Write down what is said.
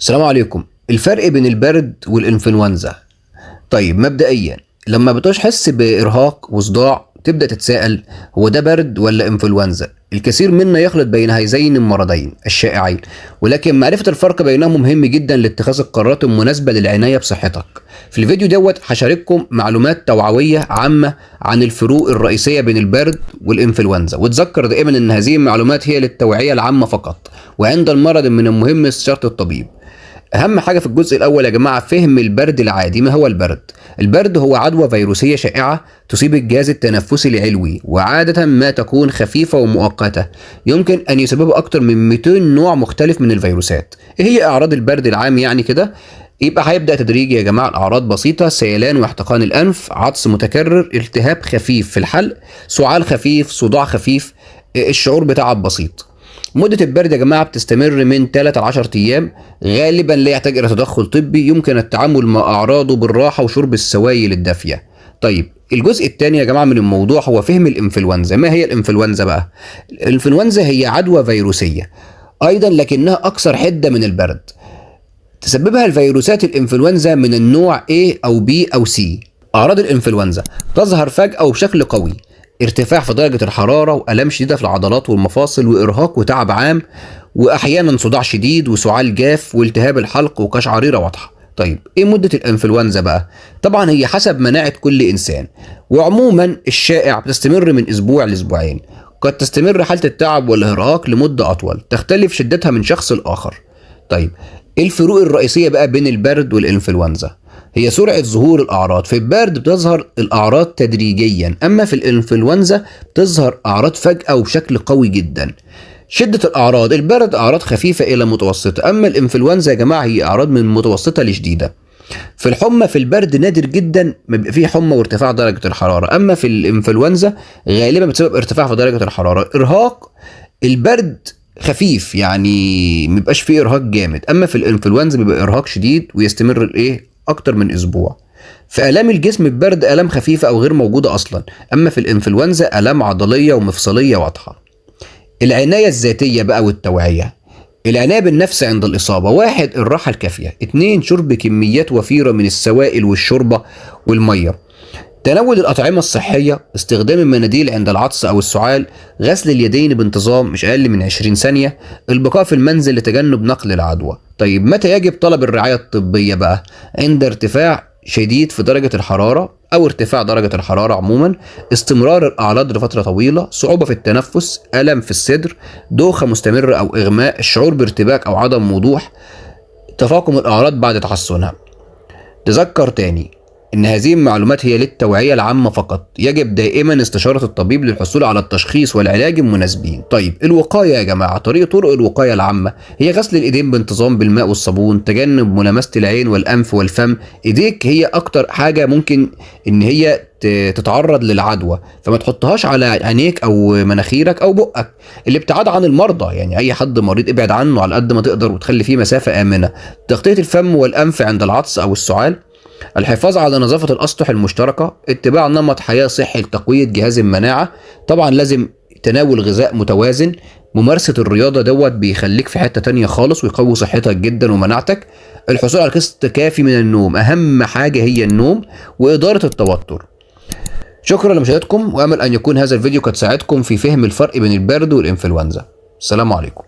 السلام عليكم. الفرق بين البرد والإنفلونزا. طيب مبدئيا لما بتحس بإرهاق وصداع تبدأ تتساءل هو ده برد ولا إنفلونزا؟ الكثير منا يخلط بين هذين المرضين الشائعين، ولكن معرفة الفرق بينهم مهم جدا لاتخاذ القرارات المناسبة للعناية بصحتك. في الفيديو دوت هشارككم معلومات توعوية عامة عن الفروق الرئيسية بين البرد والإنفلونزا، وتذكر دائما ان هذه المعلومات هي للتوعية العامة فقط، وعند المرض من المهم استشارة الطبيب. اهم حاجه في الجزء الاول يا جماعه فهم البرد العادي. ما هو البرد؟ البرد هو عدوى فيروسيه شائعه تصيب الجهاز التنفسي العلوي، وعاده ما تكون خفيفه ومؤقته، يمكن ان يسببها اكثر من 200 نوع مختلف من الفيروسات. ايه هي اعراض البرد العام يعني كده؟ يبقى هيبدا تدريجي يا جماعه. الاعراض بسيطه: سيلان واحتقان الانف، عطس متكرر، التهاب خفيف في الحلق، سعال خفيف، صداع خفيف، الشعور بتعب بسيط. مدة البرد يا جماعة بتستمر من 3 ل 10 أيام، غالبا لا يحتاج إلى تدخل طبي، يمكن التعامل مع أعراضه بالراحة وشرب السوائل الدافية. طيب الجزء الثاني يا جماعة من الموضوع هو فهم الإنفلونزا. ما هي الإنفلونزا بقى؟ الإنفلونزا هي عدوى فيروسية أيضا لكنها أكثر حدة من البرد. تسببها الفيروسات الإنفلونزا من النوع A أو B أو C. أعراض الإنفلونزا تظهر فجأة وبشكل قوي: ارتفاع في درجة الحرارة، وآلام شديدة في العضلات والمفاصل، وإرهاق وتعب عام، وأحيانا صداع شديد وسعال جاف والتهاب الحلق وقشعريرة واضحة. طيب إيه مدة الإنفلونزا بقى؟ طبعا هي حسب مناعة كل إنسان، وعموما الشائع بتستمر من أسبوع لأسبوعين. قد تستمر حالة التعب والإرهاق لمدة أطول، تختلف شدتها من شخص لآخر. طيب إيه الفروق الرئيسية بقى بين البرد والإنفلونزا؟ هي سرعة ظهور الأعراض. في البرد بتظهر الأعراض تدريجيا، أما في الإنفلونزا بتظهر أعراض فجأة وبشكل قوي جدا. شدة الأعراض: البرد أعراض خفيفة إلى متوسطة، أما الإنفلونزا يا جماعة هي أعراض من متوسطة لشديدة. في الحمى، في البرد نادر جدا ما بيبقى فيه حمى وارتفاع درجة الحرارة، أما في الإنفلونزا غالبا بتسبب ارتفاع في درجة الحرارة. إرهاق: البرد خفيف يعني مبيبقاش فيه إرهاق جامد، أما في الإنفلونزا بيبقى إرهاق شديد ويستمر أكتر من أسبوع. في آلام الجسم، البرد آلام خفيفة أو غير موجودة أصلا، أما في الإنفلونزا آلام عضلية ومفصلية واضحة. العناية الذاتية بقى والتوعية. العناية بالنفس عند الإصابة: 1. الراحة الكافية. 2. شرب كميات وفيرة من السوائل والشوربة والمية. تناول الأطعمة الصحية، استخدام المناديل عند العطس أو السعال، غسل اليدين بانتظام مش أقل من 20 ثانية، البقاء في المنزل لتجنب نقل العدوى. طيب متى يجب طلب الرعاية الطبية بقى؟ عند ارتفاع شديد في درجة الحرارة أو ارتفاع درجة الحرارة عموما، استمرار الأعراض لفترة طويلة، صعوبة في التنفس، ألم في الصدر، دوخة مستمرة أو إغماء، الشعور بارتباك أو عدم وضوح، تفاقم الأعراض بعد تحسنها. تذكر تاني إن هذه المعلومات هي للتوعية العامة فقط، يجب دائما استشارة الطبيب للحصول على التشخيص والعلاج المناسبين. طيب الوقاية يا جماعة. طرق الوقاية العامة هي غسل الإيدين بانتظام بالماء والصابون، تجنب ملامسة العين والأنف والفم. إيديك هي أكتر حاجة ممكن إن هي تتعرض للعدوى، فما تحطهاش على عينيك أو مناخيرك أو بقك. الابتعاد عن المرضى، يعني أي حد مريض ابعد عنه على قد ما تقدر وتخلي فيه مسافة آمنة. تغطية الفم والأنف عند العطس أو السعال. الحفاظ على نظافة الأسطح المشتركة. اتباع نمط حياة صحي لتقوية جهاز المناعة. طبعا لازم تناول غذاء متوازن. ممارسة الرياضة دوت بيخليك في حتة تانية خالص ويقوي صحتك جدا ومناعتك. الحصول على قسط كافي من النوم، أهم حاجة هي النوم، وإدارة التوتر. شكرا لمشاهدتكم، وأمل أن يكون هذا الفيديو قد ساعدكم في فهم الفرق بين البرد والإنفلونزا. السلام عليكم.